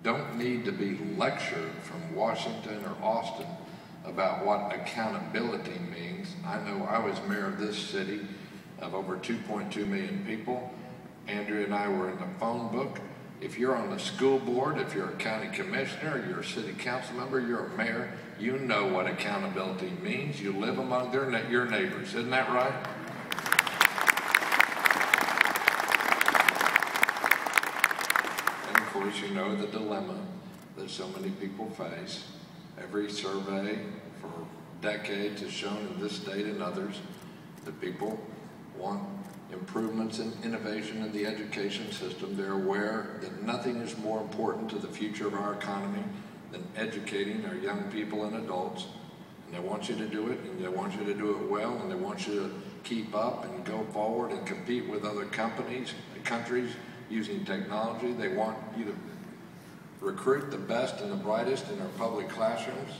don't need to be lectured from Washington or Austin about what accountability means. I know I was mayor of this city of over 2.2 million people. Andrea and I were in the phone book. If you're on the school board, if you're a county commissioner, you're a city council member, you're a mayor, you know what accountability means. You live among your neighbors, isn't that right? And of course, you know the dilemma that so many people face. Every survey for decades has shown in this state and others that people want improvements and innovation in the education system. They're aware that nothing is more important to the future of our economy than educating our young people and adults. And they want you to do it, and they want you to do it well, and they want you to keep up and go forward and compete with other countries using technology. They want you to recruit the best and the brightest in our public classrooms,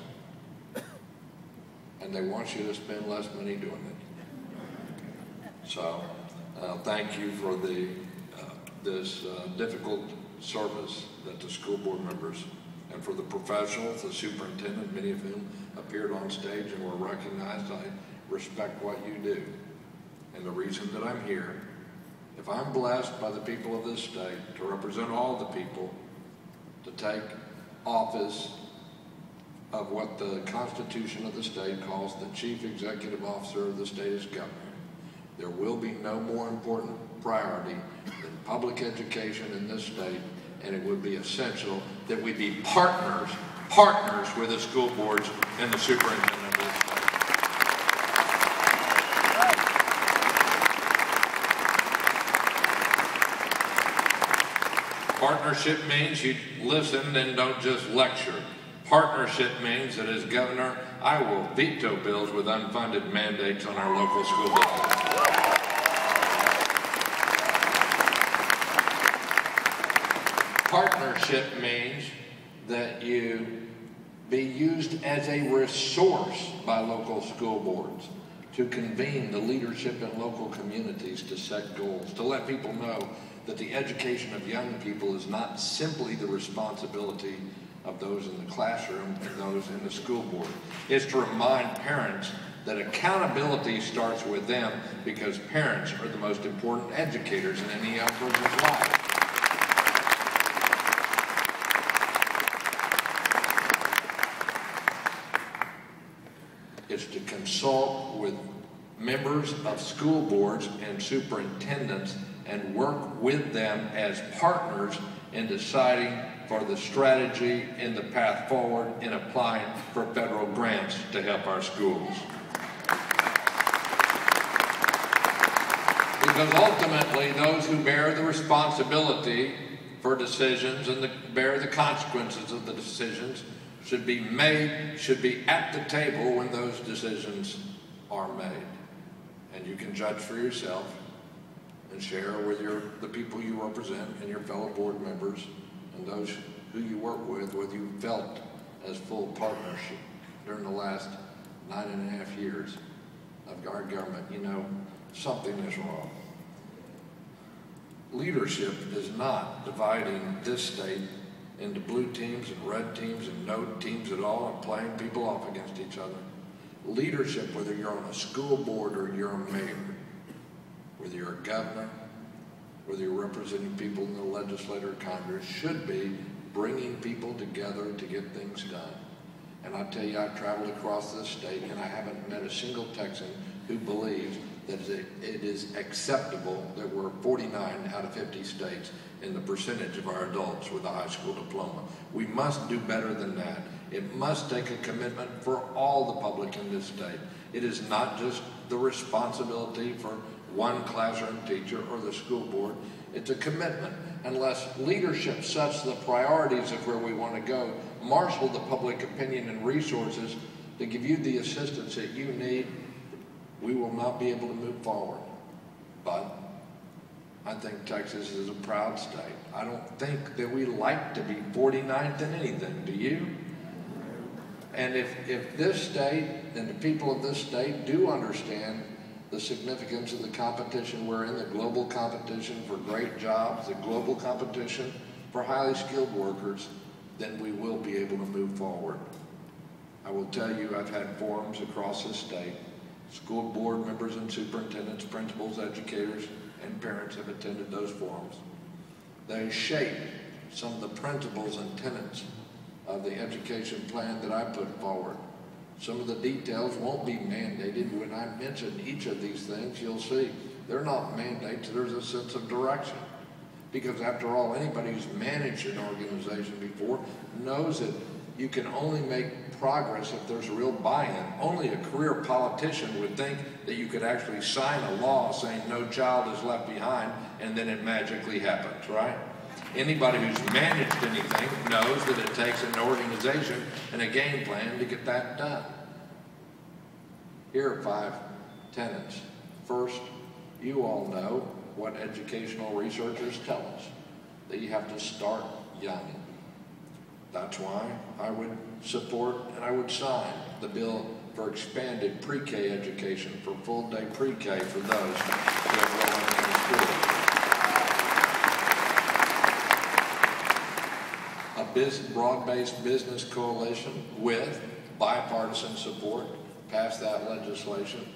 and they want you to spend less money doing it. So thank you for this difficult service that the school board members and for the professionals, the superintendent, many of whom appeared on stage and were recognized. I respect what you do. And the reason that I'm here, if I'm blessed by the people of this state to represent all the people, to take office of what the Constitution of the state calls the Chief Executive Officer of the state as governor, there will be no more important priority than public education in this state, and it would be essential that we be partners with the school boards and the superintendent of this state. Partnership means you listen and don't just lecture. Partnership means that as governor, I will veto bills with unfunded mandates on our local school districts. Partnership means that you be used as a resource by local school boards to convene the leadership in local communities to set goals, to let people know that the education of young people is not simply the responsibility of those in the classroom and those in the school board. It's to remind parents that accountability starts with them, because parents are the most important educators in any young person's life. It's to consult with members of school boards and superintendents and work with them as partners in deciding for the strategy and the path forward in applying for federal grants to help our schools. Because ultimately, those who bear the responsibility for decisions and bear the consequences of the decisions should be at the table when those decisions are made. And you can judge for yourself and share with the people you represent and your fellow board members and those who you work with, whether you felt as full partnership during the last 9.5 years of our government. You know, something is wrong. Leadership is not dividing this state into blue teams and red teams and no teams at all and playing people off against each other. Leadership, whether you're on a school board or you're a mayor, whether you're a governor, whether you're representing people in the legislature or Congress, should be bringing people together to get things done. And I tell you, I've traveled across this state and I haven't met a single Texan who believes that it is acceptable that we're 49 out of 50 states in the percentage of our adults with a high school diploma. We must do better than that. It must take a commitment for all the public in this state. It is not just the responsibility for one classroom teacher or the school board. It's a commitment. Unless leadership sets the priorities of where we want to go, marshal the public opinion and resources to give you the assistance that you need, we will not be able to move forward. But I think Texas is a proud state. I don't think that we like to be 49th in anything, do you? And if this state and the people of this state do understand the significance of the competition we're in, the global competition for great jobs, the global competition for highly skilled workers, then we will be able to move forward. I will tell you, I've had forums across the state. School board members and superintendents, principals, educators, and parents have attended those forums. They shape some of the principles and tenets of the education plan that I put forward. Some of the details won't be mandated. When I mention each of these things, you'll see they're not mandates, there's a sense of direction. Because after all, anybody who's managed an organization before knows that you can only make progress if there's real buy-in. Only a career politician would think that you could actually sign a law saying no child is left behind and then it magically happens, right? Anybody who's managed anything knows that it takes an organization and a game plan to get that done. Here are 5 tenets. First, you all know what educational researchers tell us, that you have to start young. That's why I would support and I would sign the bill for expanded pre-K education, for full-day pre-K for those who are going into school. A broad-based business coalition with bipartisan support passed that legislation.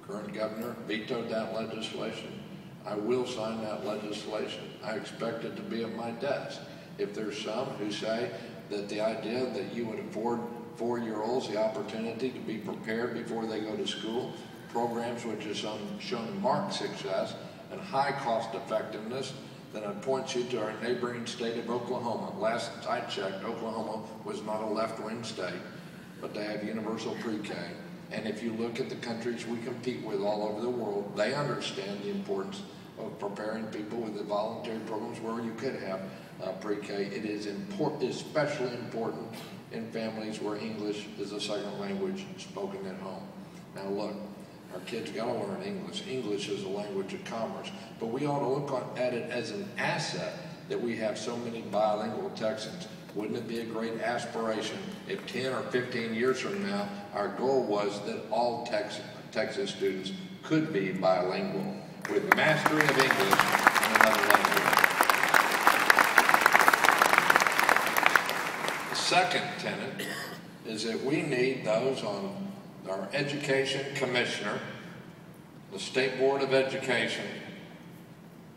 Current governor vetoed that legislation. I will sign that legislation. I expect it to be at my desk. If there's some who say that the idea that you would afford 4-year-olds the opportunity to be prepared before they go to school, programs which have shown marked success and high cost effectiveness, then I'd point you to our neighboring state of Oklahoma. Last I checked, Oklahoma was not a left-wing state, but they have universal pre-K. And if you look at the countries we compete with all over the world, they understand the importance of preparing people with the voluntary programs where you could have pre-K. It is especially important in families where English is a second language spoken at home. Now look, our kids got to learn English. English is a language of commerce. But we ought to look at it as an asset that we have so many bilingual Texans. Wouldn't it be a great aspiration if 10 or 15 years from now, our goal was that all Texas students could be bilingual with mastery of English and another language. The second tenet is that we need those on our education commissioner, the State Board of Education.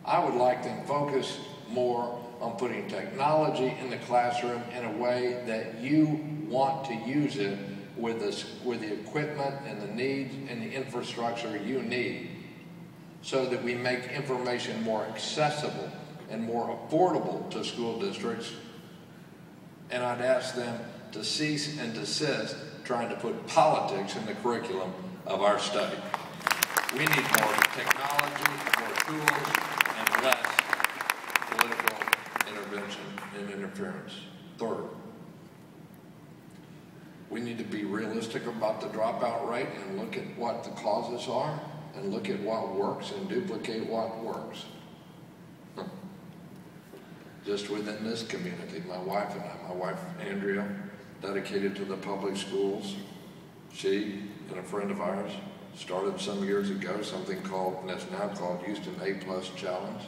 I would like them focused more on putting technology in the classroom in a way that you want to use it with the equipment and the needs and the infrastructure you need, so that we make information more accessible and more affordable to school districts. And I'd ask them to cease and desist trying to put politics in the curriculum of our state. We need more technology, more tools, and less political intervention and interference. Third, we need to be realistic about the dropout rate and look at what the causes are and look at what works and duplicate what works. Just within this community, my wife and I, my wife Andrea, dedicated to the public schools. She and a friend of ours started some years ago something called, and it's now called Houston A+ Challenge.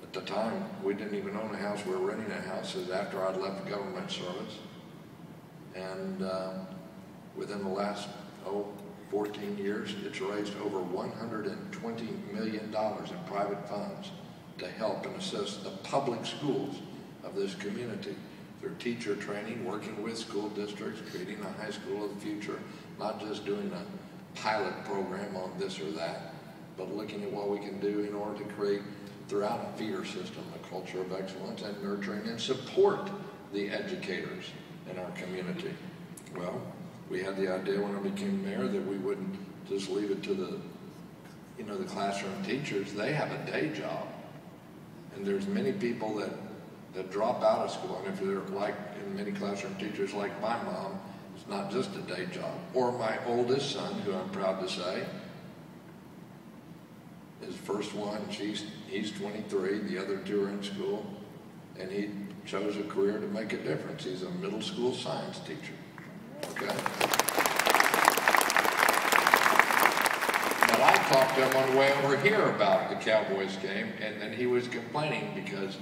At the time, we didn't even own a house. We were renting a house after I'd left government service. And within the last 14 years, it's raised over $120 million in private funds to help and assist the public schools of this community. Through teacher training, working with school districts, creating a high school of the future, not just doing a pilot program on this or that, but looking at what we can do in order to create throughout a feeder system a culture of excellence and nurturing and support the educators in our community. Well, we had the idea when I became mayor that we wouldn't just leave it to the classroom teachers. They have a day job. And there's many people that drop out of school, and if they're like in many classroom teachers like my mom, it's not just a day job. Or my oldest son, who I'm proud to say, his first one, he's 23, the other 2 are in school, and he chose a career to make a difference. He's a middle school science teacher, okay? But I talked to him on the way over here about the Cowboys game, and then he was complaining because